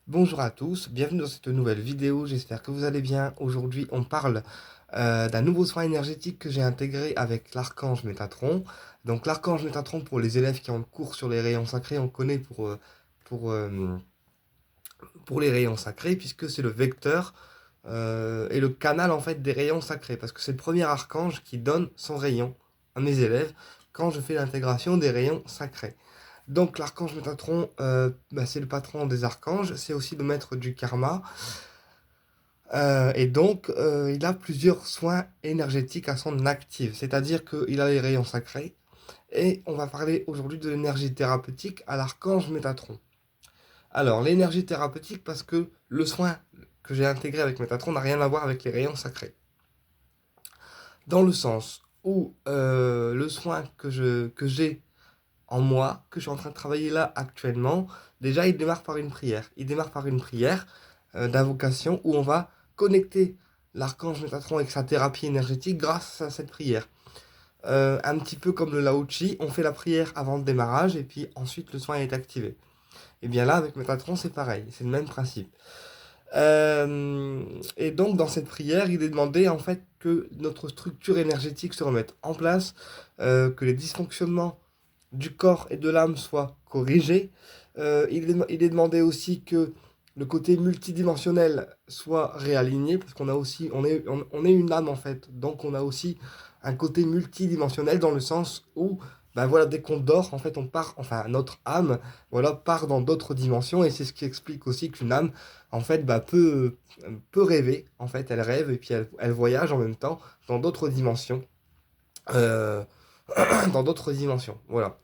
Bonjour à tous, bienvenue dans cette nouvelle vidéo, j'espère que vous allez bien. Aujourd'hui, on parle d'un nouveau soin énergétique que j'ai intégré avec l'archange Métatron. Donc l'archange Métatron, pour les élèves qui ont le cours sur les rayons sacrés, on connaît pour, euh, pour les rayons sacrés, puisque c'est le vecteur et le canal en fait des rayons sacrés, parce que c'est le premier archange qui donne son rayon à mes élèves quand je fais l'intégration des rayons sacrés. Donc l'archange Métatron, c'est le patron des archanges, c'est aussi le maître du karma. Il a plusieurs soins énergétiques à son actif, c'est-à-dire qu'il a les rayons sacrés. Et on va parler aujourd'hui de l'énergie thérapeutique à l'archange Métatron. Alors, l'énergie thérapeutique, parce que le soin que j'ai intégré avec Métatron n'a rien à voir avec les rayons sacrés. Dans le sens où le soin que j'ai en moi, que je suis en train de travailler là actuellement, déjà il démarre par une prière. Il démarre par une prière d'invocation où on va connecter l'archange Métatron avec sa thérapie énergétique grâce à cette prière. Un petit peu comme le Lao Chi, on fait la prière avant le démarrage et puis ensuite le soin est activé. Et bien là, avec Métatron, c'est pareil, c'est le même principe. Et donc, dans cette prière, il est demandé en fait que notre structure énergétique se remette en place, que les dysfonctionnements du corps et de l'âme soient corrigés. Il est demandé aussi que le côté multidimensionnel soit réaligné, parce qu'on a aussi, on est une âme en fait, donc on a aussi un côté multidimensionnel dans le sens où, ben voilà, dès qu'on dort, en fait, on part, enfin, notre âme, voilà, part dans d'autres dimensions, et c'est ce qui explique aussi qu'une âme, en fait, peut rêver, en fait, elle rêve, et puis elle voyage en même temps dans d'autres dimensions, euh, dans d'autres dimensions, voilà.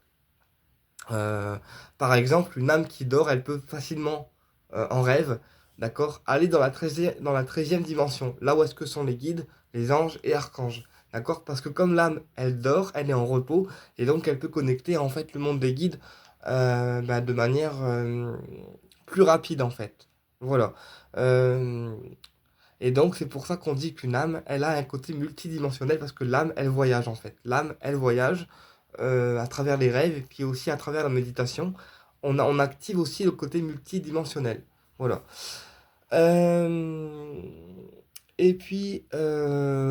Euh, Par exemple, une âme qui dort, elle peut facilement, en rêve, d'accord, aller dans la 13e dimension, là où est-ce que sont les guides, les anges et archanges, d'accord? Parce que comme l'âme, elle dort, elle est en repos, et donc elle peut connecter en fait le monde des guides de manière plus rapide en fait. Voilà. Euh, et donc c'est pour ça qu'on dit qu'une âme, elle a un côté multidimensionnel, parce que l'âme, elle voyage en fait. L'âme, elle voyage à travers les rêves et puis aussi à travers la méditation. On active aussi le côté multidimensionnel. Voilà. Euh,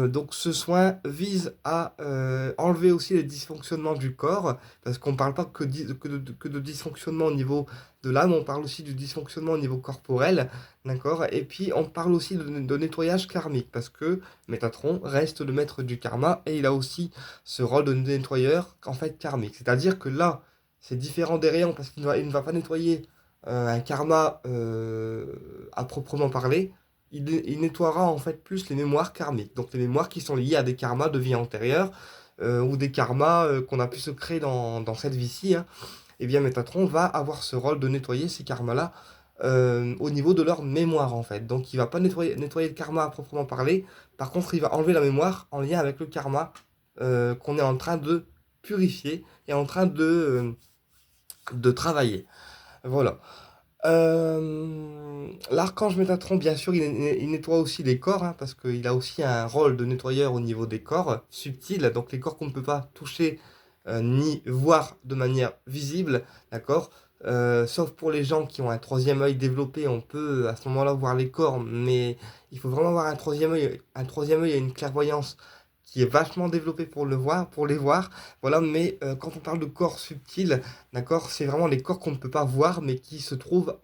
donc ce soin vise à enlever aussi les dysfonctionnements du corps, parce qu'on ne parle pas que de dysfonctionnement au niveau de l'âme, on parle aussi du dysfonctionnement au niveau corporel, d'accord? Et puis on parle aussi de nettoyage karmique, parce que Métatron reste le maître du karma, et il a aussi ce rôle de nettoyeur, en fait, karmique. C'est-à-dire que là, c'est différent des rayons, parce il ne va pas nettoyer un karma à proprement parler. Il nettoiera en fait plus les mémoires karmiques, donc les mémoires qui sont liées à des karmas de vie antérieure ou des karmas qu'on a pu se créer dans cette vie-ci, hein. Et bien Métatron va avoir ce rôle de nettoyer ces karmas-là au niveau de leur mémoire en fait. Donc il va pas nettoyer le karma à proprement parler, par contre il va enlever la mémoire en lien avec le karma qu'on est en train de purifier et en train de travailler. Voilà. L'archange Métatron, bien sûr, il nettoie aussi les corps, hein, parce qu'il a aussi un rôle de nettoyeur au niveau des corps subtils, donc les corps qu'on ne peut pas toucher ni voir de manière visible, d'accord? Sauf pour les gens qui ont un troisième œil développé, on peut à ce moment-là voir les corps, mais il faut vraiment avoir un troisième œil et une clairvoyance qui est vachement développée pour le voir, pour les voir, voilà. Mais quand on parle de corps subtils, d'accord? C'est vraiment les corps qu'on ne peut pas voir, mais qui se trouvent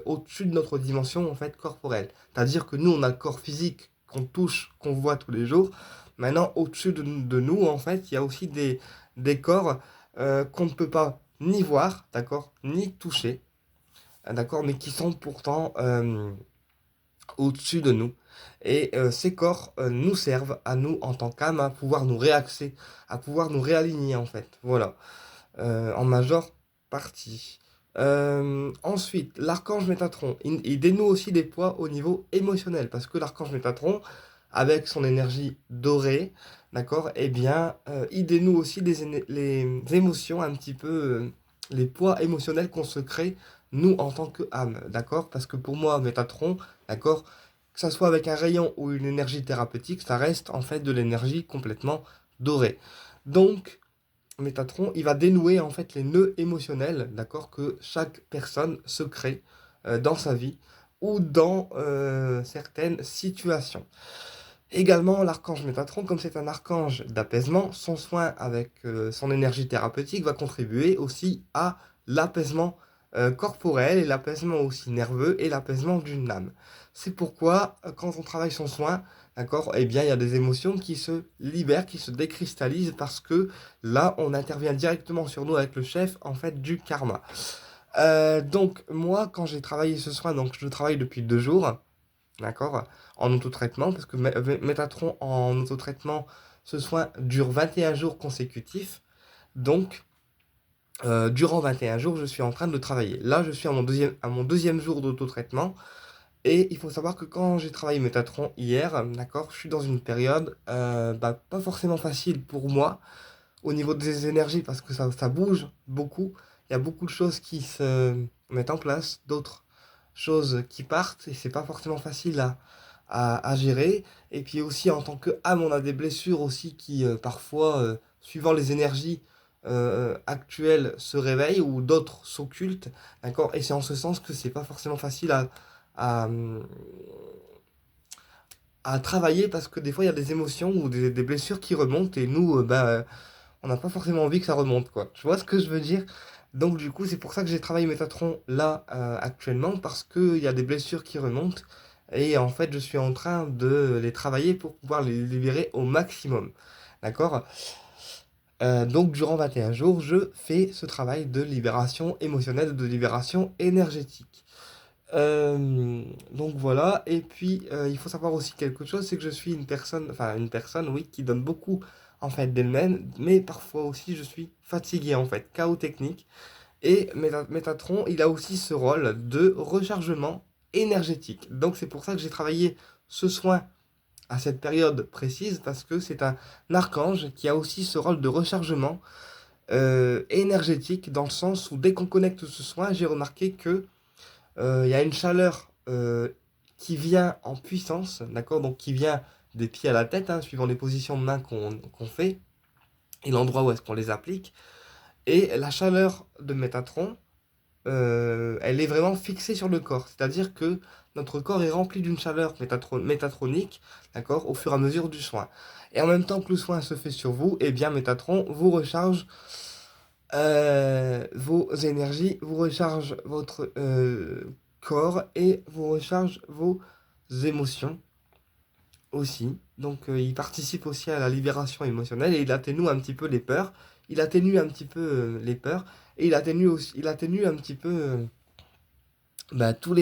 au-dessus de notre dimension en fait corporelle. C'est-à-dire que nous, on a le corps physique qu'on touche, qu'on voit tous les jours. Maintenant, au-dessus de nous, en fait, il y a aussi des corps qu'on ne peut pas ni voir, d'accord, ni toucher, d'accord, mais qui sont pourtant au-dessus de nous. Et ces corps nous servent à nous en tant qu'âme à pouvoir nous réaxer, à pouvoir nous réaligner en fait. Voilà. En majeure partie. Ensuite, l'archange Métatron, il dénoue aussi des poids au niveau émotionnel, parce que l'archange Métatron, avec son énergie dorée, d'accord, eh bien, il dénoue aussi les émotions un petit peu, les poids émotionnels qu'on se crée, nous, en tant qu'âme, d'accord, parce que pour moi, Métatron, d'accord, que ça soit avec un rayon ou une énergie thérapeutique, ça reste en fait de l'énergie complètement dorée. Donc, Métatron, il va dénouer en fait les nœuds émotionnels, d'accord, que chaque personne se crée dans sa vie ou dans certaines situations. Également, l'archange Métatron, comme c'est un archange d'apaisement, son soin avec son énergie thérapeutique va contribuer aussi à l'apaisement corporel et l'apaisement aussi nerveux et l'apaisement d'une âme. C'est pourquoi, quand on travaille son soin, d'accord, eh bien, il y a des émotions qui se libèrent, qui se décristallisent parce que là, on intervient directement sur nous avec le chef, en fait, du karma. Donc, moi, quand j'ai travaillé ce soin, donc je travaille depuis 2 jours. D'accord? En autotraitement, parce que Métatron en autotraitement, ce soin dure 21 jours consécutifs. Donc, durant 21 jours, je suis en train de travailler. Là, je suis à mon deuxième jour d'autotraitement. Et il faut savoir que quand j'ai travaillé Métatron hier, d'accord, je suis dans une période pas forcément facile pour moi au niveau des énergies parce que ça bouge beaucoup. Il y a beaucoup de choses qui se mettent en place, d'autres choses qui partent et c'est pas forcément facile à gérer. Et puis aussi en tant que âme, on a des blessures aussi qui parfois, suivant les énergies actuelles, se réveillent ou d'autres s'occultent. D'accord? Et c'est en ce sens que c'est pas forcément facile à, à travailler parce que des fois il y a des émotions ou des blessures qui remontent et nous, on n'a pas forcément envie que ça remonte, quoi. Tu vois ce que je veux dire? Donc du coup, c'est pour ça que j'ai travaillé Métatron là actuellement, parce qu'il y a des blessures qui remontent, et en fait, je suis en train de les travailler pour pouvoir les libérer au maximum. D'accord? Donc durant 21 jours, je fais ce travail de libération émotionnelle, de libération énergétique. Euh, donc voilà, et puis il faut savoir aussi quelque chose, c'est que je suis une personne, oui, qui donne beaucoup en fait d'elle-même, mais parfois aussi je suis fatigué en fait, chaos technique. Et Métatron, il a aussi ce rôle de rechargement énergétique. Donc c'est pour ça que j'ai travaillé ce soin à cette période précise, parce que c'est un archange qui a aussi ce rôle de rechargement énergétique, dans le sens où dès qu'on connecte ce soin, j'ai remarqué que il y a une chaleur qui vient en puissance, d'accord? Donc qui vient des pieds à la tête, hein, suivant les positions de main qu'on fait et l'endroit où est-ce qu'on les applique. Et la chaleur de Métatron, elle est vraiment fixée sur le corps. C'est-à-dire que notre corps est rempli d'une chaleur métatronique, d'accord, au fur et à mesure du soin. Et en même temps que le soin se fait sur vous, eh bien Métatron vous recharge vos énergies, vous recharge votre corps et vous recharge vos émotions aussi. Donc il participe aussi à la libération émotionnelle et il atténue un petit peu les peurs. Il atténue un petit peu les peurs et il atténue un petit peu tous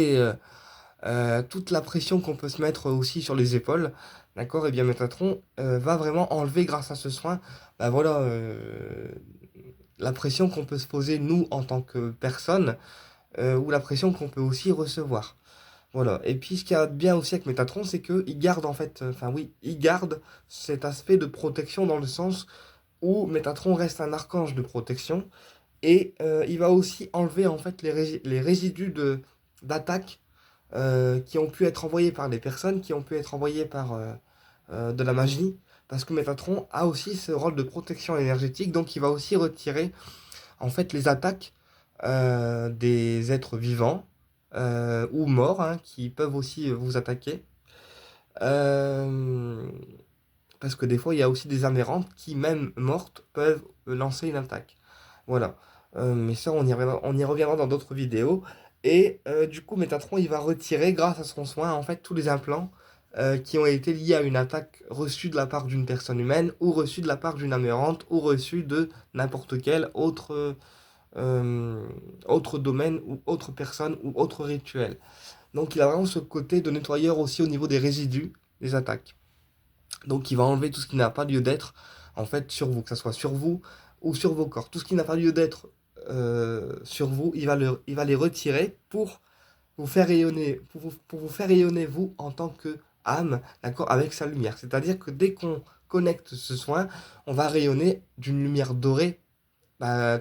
toute la pression qu'on peut se mettre aussi sur les épaules. D'accord? Et bien Métatron va vraiment enlever grâce à ce soin, voilà, la pression qu'on peut se poser nous en tant que personne ou la pression qu'on peut aussi recevoir. Voilà. Et puis ce qu'il y a de bien aussi avec Métatron, c'est qu'il garde en fait, enfin oui, il garde cet aspect de protection dans le sens où Métatron reste un archange de protection et il va aussi enlever en fait les résidus d'attaque qui ont pu être envoyés par les personnes, qui ont pu être envoyés par de la magie, parce que Métatron a aussi ce rôle de protection énergétique, donc il va aussi retirer en fait les attaques des êtres vivants ou morts, hein, qui peuvent aussi vous attaquer. Euh, Parce que des fois, il y a aussi des amérantes qui, même mortes, peuvent lancer une attaque. Voilà. Mais ça, on y reviendra dans d'autres vidéos. Et du coup, Métatron, il va retirer, grâce à son soin, en fait, tous les implants qui ont été liés à une attaque reçue de la part d'une personne humaine, ou reçue de la part d'une amérante, ou reçue de n'importe quel euh, autre domaine, ou autre personne, ou autre rituel. Donc, il a vraiment ce côté de nettoyeur aussi au niveau des résidus des attaques. Donc il va enlever tout ce qui n'a pas lieu d'être en fait sur vous, que ce soit sur vous ou sur vos corps. Tout ce qui n'a pas lieu d'être sur vous, il va les retirer pour vous faire rayonner, pour vous faire rayonner vous en tant que âme, d'accord, avec sa lumière. C'est-à-dire que dès qu'on connecte ce soin, on va rayonner d'une lumière dorée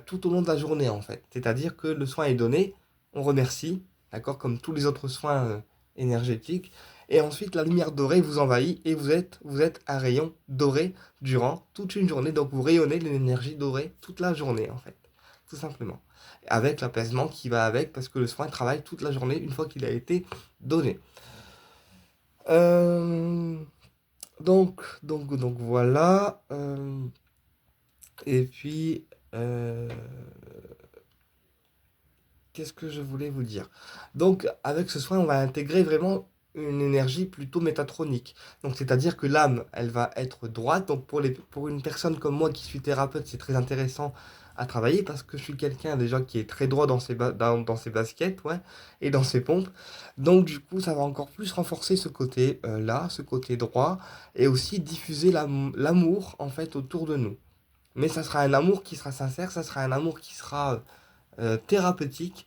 tout au long de la journée en fait. C'est-à-dire que le soin est donné, on remercie, d'accord, comme tous les autres soins énergétiques. Et ensuite, la lumière dorée vous envahit et vous êtes un rayon doré durant toute une journée. Donc vous rayonnez l'énergie dorée toute la journée en fait. tout simplement. Avec l'apaisement qui va avec, parce que le soin travaille toute la journée une fois qu'il a été donné. Euh, donc voilà. Et puis, euh, qu'est-ce que je voulais vous dire? Donc, avec ce soin, on va intégrer vraiment une énergie plutôt métatronique. Donc, c'est-à-dire que l'âme, elle va être droite. Donc, pour une personne comme moi qui suis thérapeute, c'est très intéressant à travailler parce que je suis quelqu'un déjà qui est très droit dans ses baskets, ouais, et dans ses pompes. Donc, du coup, ça va encore plus renforcer ce côté-là, ce côté droit, et aussi diffuser l'amour, en fait, autour de nous. Mais ça sera un amour qui sera sincère, ça sera un amour qui sera thérapeutique,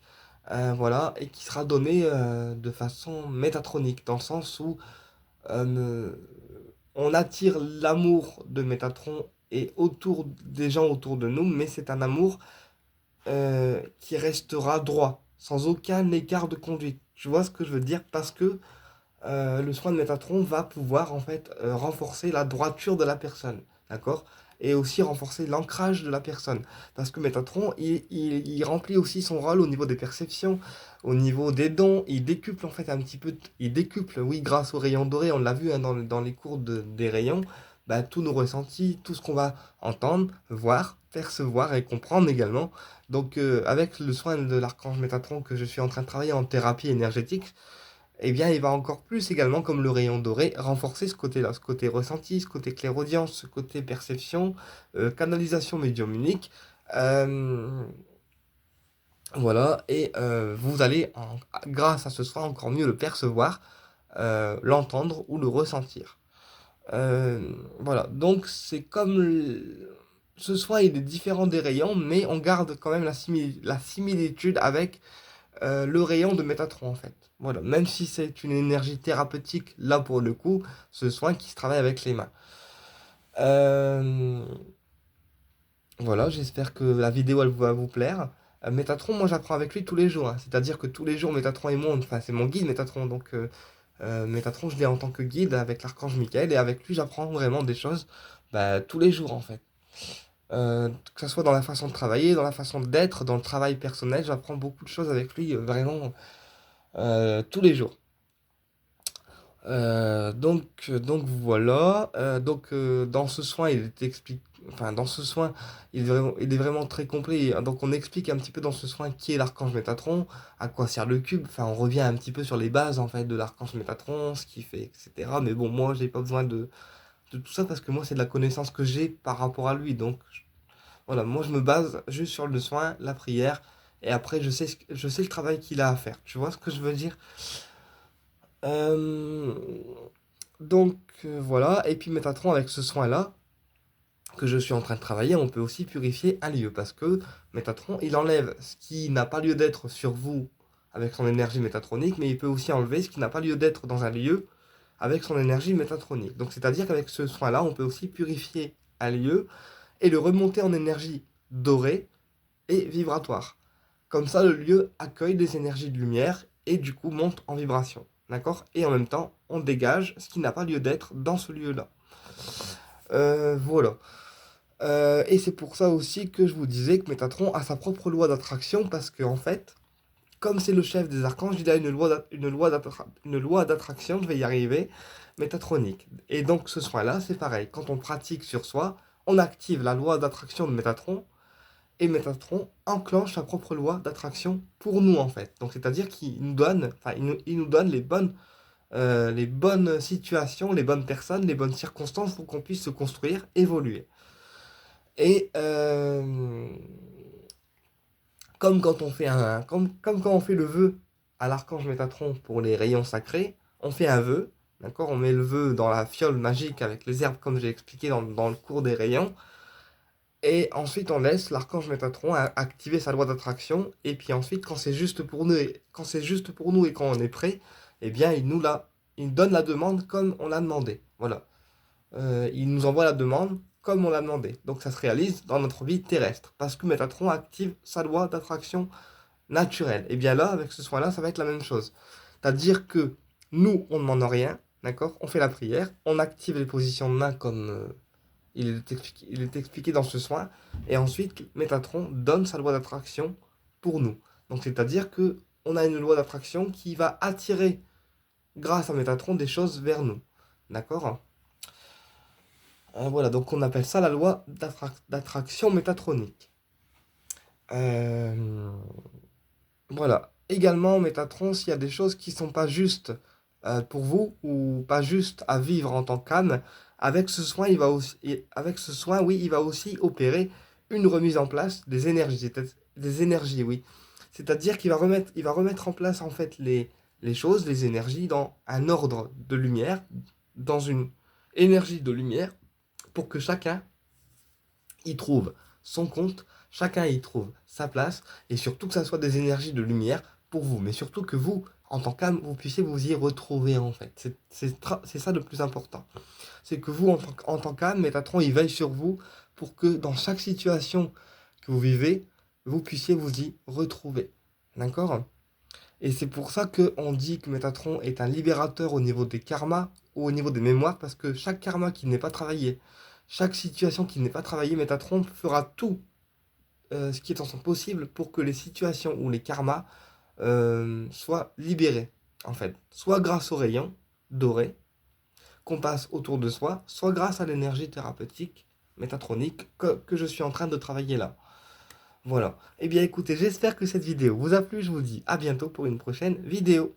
voilà, et qui sera donné de façon métatronique, dans le sens où euh, on attire l'amour de Métatron et autour des gens autour de nous, mais c'est un amour qui restera droit, sans aucun écart de conduite. Tu vois ce que je veux dire? Parce que le soin de Métatron va pouvoir en fait renforcer la droiture de la personne, d'accord? Et aussi renforcer l'ancrage de la personne. Parce que Métatron, il remplit aussi son rôle au niveau des perceptions, au niveau des dons. Il décuple en fait un petit peu, il décuple, oui, grâce aux rayons dorés, on l'a vu hein, dans les cours des rayons, bah, tous nos ressentis, tout ce qu'on va entendre, voir, percevoir et comprendre également. Donc avec le soin de l'archange Métatron que je suis en train de travailler en thérapie énergétique, eh bien, il va encore plus également, comme le rayon doré, renforcer ce côté-là, ce côté ressenti, ce côté clairaudience, ce côté perception, canalisation médiumnique. Euh, voilà, et vous allez, grâce à ce soin, encore mieux le percevoir, l'entendre ou le ressentir. Voilà, donc c'est comme ce soin, il est différent des rayons, mais on garde quand même la similitude avec le rayon de Métatron en fait. Voilà, même si c'est une énergie thérapeutique, là pour le coup, ce soin qui se travaille avec les mains. Euh, voilà, j'espère que la vidéo elle va vous plaire. Métatron, moi j'apprends avec lui tous les jours, hein. C'est-à-dire que tous les jours, Métatron et moi, enfin c'est mon guide Métatron, donc Métatron je l'ai en tant que guide avec l'archange Michael, et avec lui j'apprends vraiment des choses bah, tous les jours en fait. Que ce soit dans la façon de travailler, dans la façon d'être, dans le travail personnel, j'apprends beaucoup de choses avec lui, vraiment tous les jours. Donc voilà. Dans ce soin, enfin dans ce soin, il est vraiment très complet. Donc on explique un petit peu dans ce soin qui est l'archange Métatron, à quoi sert le cube. Enfin, on revient un petit peu sur les bases en fait de l'archange Métatron, ce qu'il fait, etc. Mais bon, moi, j'ai pas besoin de tout ça parce que moi, c'est de la connaissance que j'ai par rapport à lui. Donc voilà, moi, je me base juste sur le soin, la prière, et après, je sais le travail qu'il a à faire. Tu vois ce que je veux dire? Euh, voilà, et puis Métatron avec ce soin-là que je suis en train de travailler, on peut aussi purifier un lieu parce que Métatron, il enlève ce qui n'a pas lieu d'être sur vous avec son énergie métatronique, mais il peut aussi enlever ce qui n'a pas lieu d'être dans un lieu avec son énergie métatronique. Donc c'est-à-dire qu'avec ce soin-là, on peut aussi purifier un lieu et le remonter en énergie dorée et vibratoire. Comme ça, le lieu accueille des énergies de lumière et du coup monte en vibration. D'accord? Et en même temps, on dégage ce qui n'a pas lieu d'être dans ce lieu-là. Voilà. Et c'est pour ça aussi que je vous disais que Métatron a sa propre loi d'attraction parce que en fait, comme c'est le chef des archanges, il a une loi d'attraction, je vais y arriver, métatronique. Et donc ce soin-là, c'est pareil. Quand on pratique sur soi, on active la loi d'attraction de Métatron et Métatron enclenche sa propre loi d'attraction pour nous en fait. Donc c'est-à-dire qu'il nous donne, enfin il nous donne les bonnes situations, les bonnes personnes, les bonnes circonstances pour qu'on puisse se construire, évoluer. Et comme quand on fait le vœu à l'archange Métatron pour les rayons sacrés, on fait un vœu, d'accord? On met le vœu dans la fiole magique avec les herbes comme j'ai expliqué dans le cours des rayons. Et ensuite, on laisse l'archange Métatron activer sa loi d'attraction. Et puis ensuite, quand c'est juste pour nous, quand c'est juste pour nous et quand on est prêt, eh bien, il donne la demande comme on l'a demandé. Voilà. Il nous envoie la demande comme on l'a demandé. Donc ça se réalise dans notre vie terrestre. Parce que Métatron active sa loi d'attraction naturelle. Et bien là, avec ce soin-là, ça va être la même chose. C'est-à-dire que nous, on ne demande rien, d'accord? On fait la prière, on active les positions de main comme Il est expliqué dans ce soin. Et ensuite, Métatron donne sa loi d'attraction pour nous. Donc, c'est-à-dire que on a une loi d'attraction qui va attirer, grâce à Métatron, des choses vers nous. D'accord? Voilà, donc on appelle ça la loi d'attraction métatronique. Euh, voilà. Également, Métatron, s'il y a des choses qui sont pas justes pour vous ou pas justes à vivre en tant qu'âme, avec ce soin, avec ce soin, oui, il va aussi opérer une remise en place des énergies, des énergies, oui. C'est-à-dire il va remettre en place en fait les choses, les énergies dans un ordre de lumière, dans une énergie de lumière, pour que chacun y trouve son compte, chacun y trouve sa place, et surtout que ça soit des énergies de lumière pour vous, mais surtout que vous, en tant qu'âme, vous puissiez vous y retrouver en fait. C'est ça le plus important. C'est que vous, en tant qu'âme, Métatron, il veille sur vous pour que dans chaque situation que vous vivez, vous puissiez vous y retrouver. D'accord? Et c'est pour ça qu'on dit que Métatron est un libérateur au niveau des karmas ou au niveau des mémoires, parce que chaque karma qui n'est pas travaillé, chaque situation qui n'est pas travaillée, Métatron fera tout ce qui est en son possible pour que les situations ou les karmas soient libérés, en fait. Soit grâce aux rayons dorés qu'on passe autour de soi, soit grâce à l'énergie thérapeutique métatronique que je suis en train de travailler là. Voilà. Eh bien écoutez, j'espère que cette vidéo vous a plu. Je vous dis à bientôt pour une prochaine vidéo.